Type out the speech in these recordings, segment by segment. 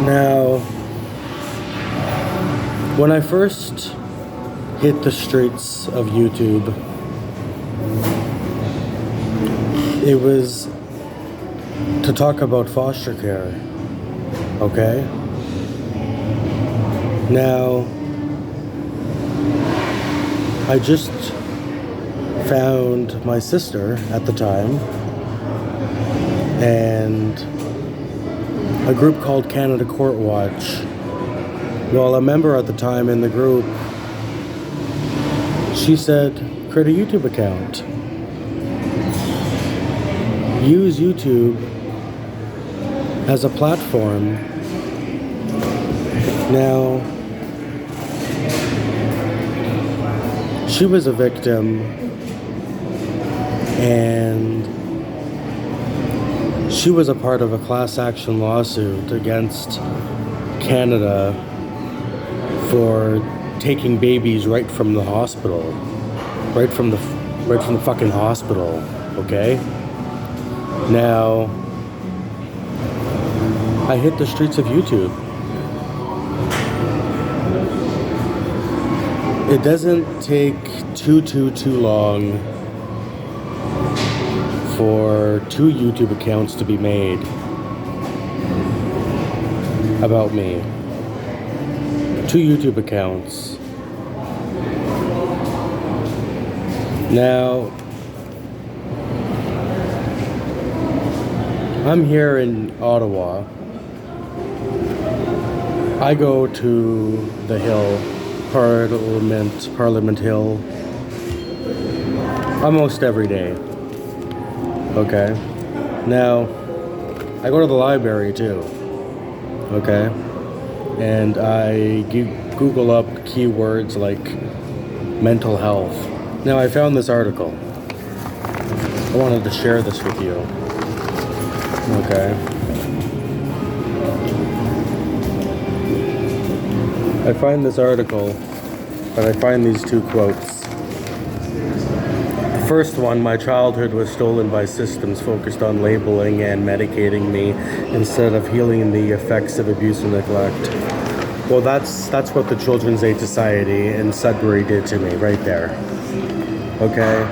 Now, when I first hit the streets of YouTube, it was to talk about foster care, okay? Now, I just found my sister at the time and a group called Canada Court Watch. Well, a member at the time in the group, she said, create a YouTube account. Use YouTube as a platform. Now, she was a victim, and she was a part of a class action lawsuit against Canada for taking babies right from the hospital, right from the fucking hospital, okay? Now, I hit the streets of YouTube. It doesn't take too long for 2 YouTube accounts to be made about me. 2 YouTube accounts. Now, I'm here in Ottawa. I go to the Hill, Parliament Hill, almost every day. Okay. Now, I go to the library too. Okay. And I Google up keywords like mental health. Now, I found this article. I wanted to share this with you. Okay. I find this article, but I find these 2 quotes. The first one, my childhood was stolen by systems focused on labeling and medicating me instead of healing the effects of abuse and neglect. Well, that's what the Children's Aid Society in Sudbury did to me right there. Okay?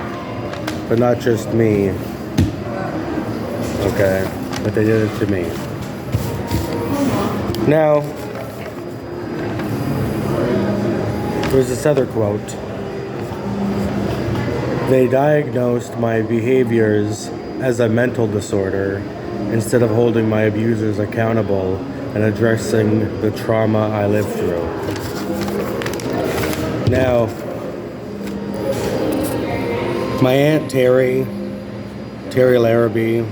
But not just me. Okay? But they did it to me. Now, there's this other quote. They diagnosed my behaviors as a mental disorder instead of holding my abusers accountable and addressing the trauma I lived through. Now, my Aunt Terry Larrabee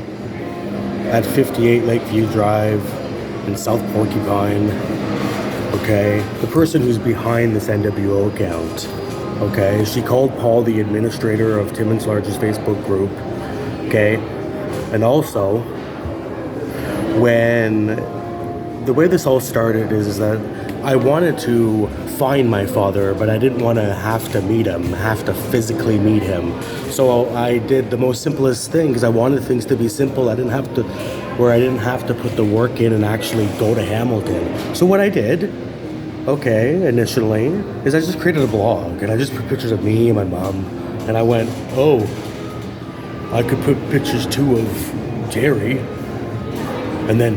at 58 Lakeview Drive in South Porcupine, okay, the person who's behind this NWO account, okay, she called Paul the administrator of Timmins' largest Facebook group, okay, and also, when the way this all started is that I wanted to find my father, but I didn't want to have to meet him, have to physically meet him. So I did the most simplest thing because I wanted things to be simple. I didn't have to put the work in and actually go to Hamilton. So what I did, okay, initially, is I just created a blog and I just put pictures of me and my mom, and I went, oh, I could put pictures too of Jerry, and then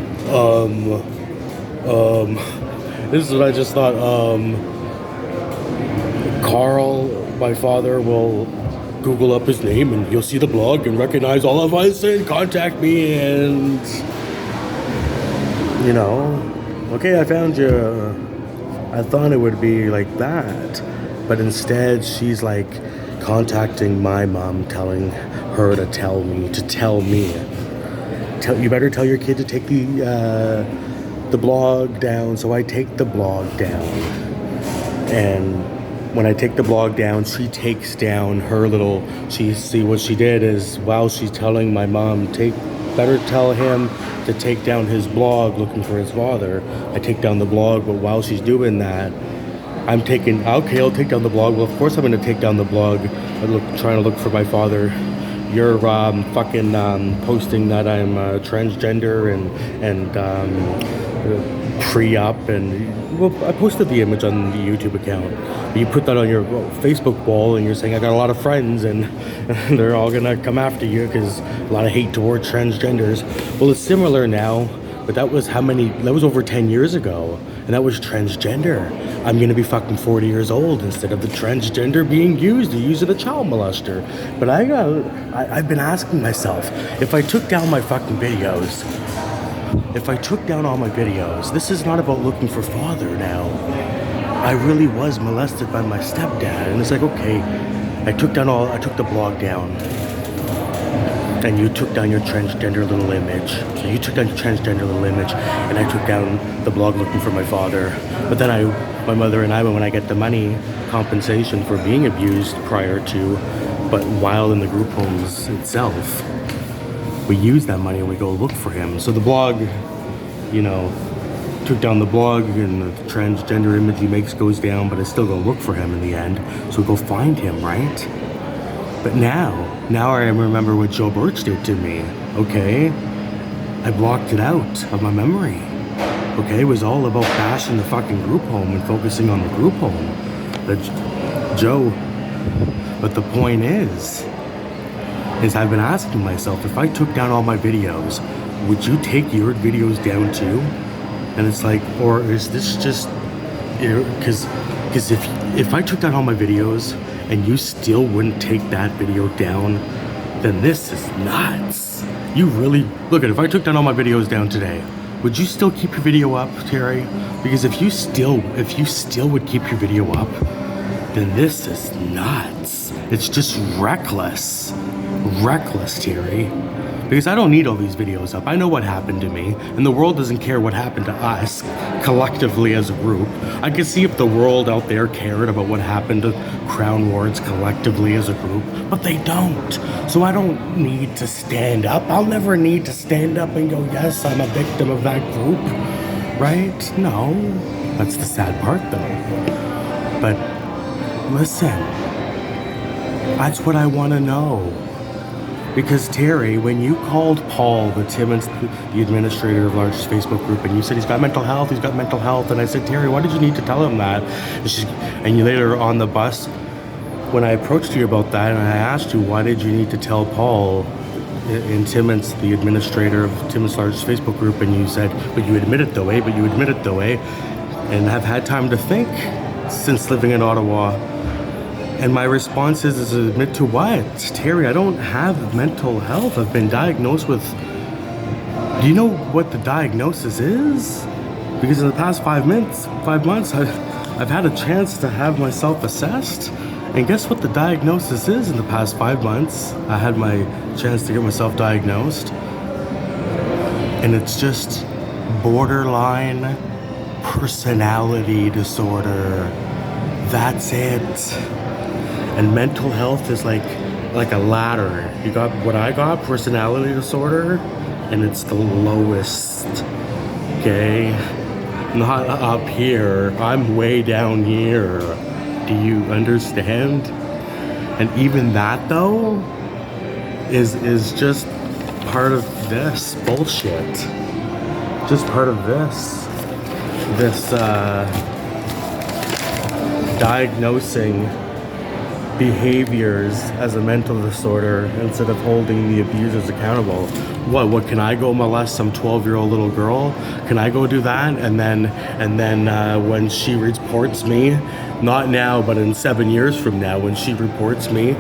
this is what I just thought, Carl, my father, will Google up his name and you'll see the blog and recognize all of us and contact me, and, you know, okay, I found you. I thought it would be like that, but instead she's like contacting my mom, telling her to tell me, you better tell your kid to take the blog down. So I take the blog down, and when I take the blog down, she takes down her little, see what she did is, while she's telling my mom, better tell him to take down his blog looking for his father, I take down the blog, but while she's doing that, I'll take down the blog. Well, of course I'm going to take down the blog, trying to look for my father. You're posting that I'm transgender and pre-op, and well, I posted the image on the YouTube account. You put that on your Facebook wall, and you're saying I got a lot of friends, and they're all gonna come after you because a lot of hate towards transgenders. Well, it's similar now, but that was how many? That was over 10 years ago, and that was transgender. I'm gonna be fucking 40 years old instead of the transgender being used to use it a child molester. But I've been asking myself, if I took down my fucking videos, if I took down all my videos, this is not about looking for father now. I really was molested by my stepdad, and it's like, okay, I took the blog down, and you took down your transgender little image. So you took down your transgender little image, and I took down the blog looking for my father. But then my mother and I, when I get the money compensation for being abused prior to, but while in the group homes itself, we use that money and we go look for him. So the blog, you know, took down the blog, and the transgender image he makes goes down, but I still go look for him in the end. So we go find him, right? But now I remember what Joe Birch did to me, okay? I blocked it out of my memory, okay? It was all about bashing the fucking group home and focusing on the group home. But the point is I've been asking myself, if I took down all my videos, would you take your videos down too? And it's like, or is this just, because if I took down all my videos and you still wouldn't take that video down, then this is nuts. You really, look at, if I took down all my videos down today, would you still keep your video up, Terry? Because if you still would keep your video up, then this is nuts. It's just reckless, Terry. Because I don't need all these videos up. I know what happened to me, and the world doesn't care what happened to us collectively as a group. I could see if the world out there cared about what happened to Crown Wards collectively as a group, but they don't. So I don't need to stand up. I'll never need to stand up and go, yes, I'm a victim of that group, right? No, that's the sad part though. But listen, that's what I want to know. Because Terry, when you called Paul, the Timmons, the administrator of the largest Facebook group, and you said he's got mental health, and I said, Terry, why did you need to tell him that? And you later on the bus, when I approached you about that, and I asked you, why did you need to tell Paul in Timmons, the administrator of Timmons' largest Facebook group, and you said, but you admit it though, and I've had time to think since living in Ottawa. And my response is admit to what? Terry, I don't have mental health. I've been diagnosed with... Do you know what the diagnosis is? Because in the past 5 months, I've had a chance to have myself assessed. And guess what the diagnosis is in the past 5 months? I had my chance to get myself diagnosed. And it's just borderline personality disorder. That's it. And mental health is like a ladder. You got what I got, personality disorder, and it's the lowest, okay? Not up here, I'm way down here. Do you understand? And even that though, is just part of this bullshit. Just part of this diagnosing behaviors as a mental disorder instead of holding the abusers accountable. What can I go molest some 12-year-old little girl? Can I go do that? And then when she reports me, not now, but in 7 years from now, when she reports me,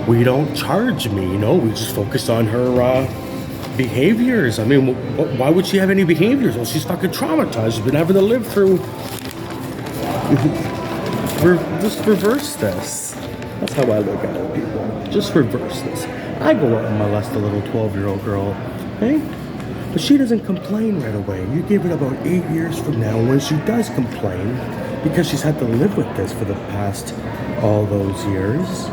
we don't charge me, you know, we just focus on her behaviors. I mean, why would she have any behaviors? Well, she's fucking traumatized. She's been having to live through. Just reverse this. That's how I look at it, people. Just reverse this. I go out and molest a little 12-year-old girl, okay? But she doesn't complain right away. You give it about 8 years from now, when she does complain, because she's had to live with this for the past all those years,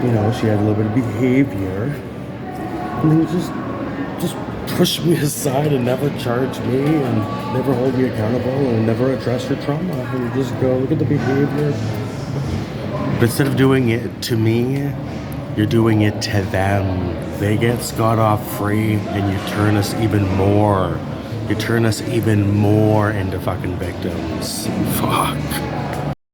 you know, she had a little bit of behavior, and then just push me aside and never charge me and never hold me accountable and never address her trauma and just go, look at the behavior. But instead of doing it to me, you're doing it to them. They get scot-off free and you turn us even more You turn us even more into fucking victims. Fuck.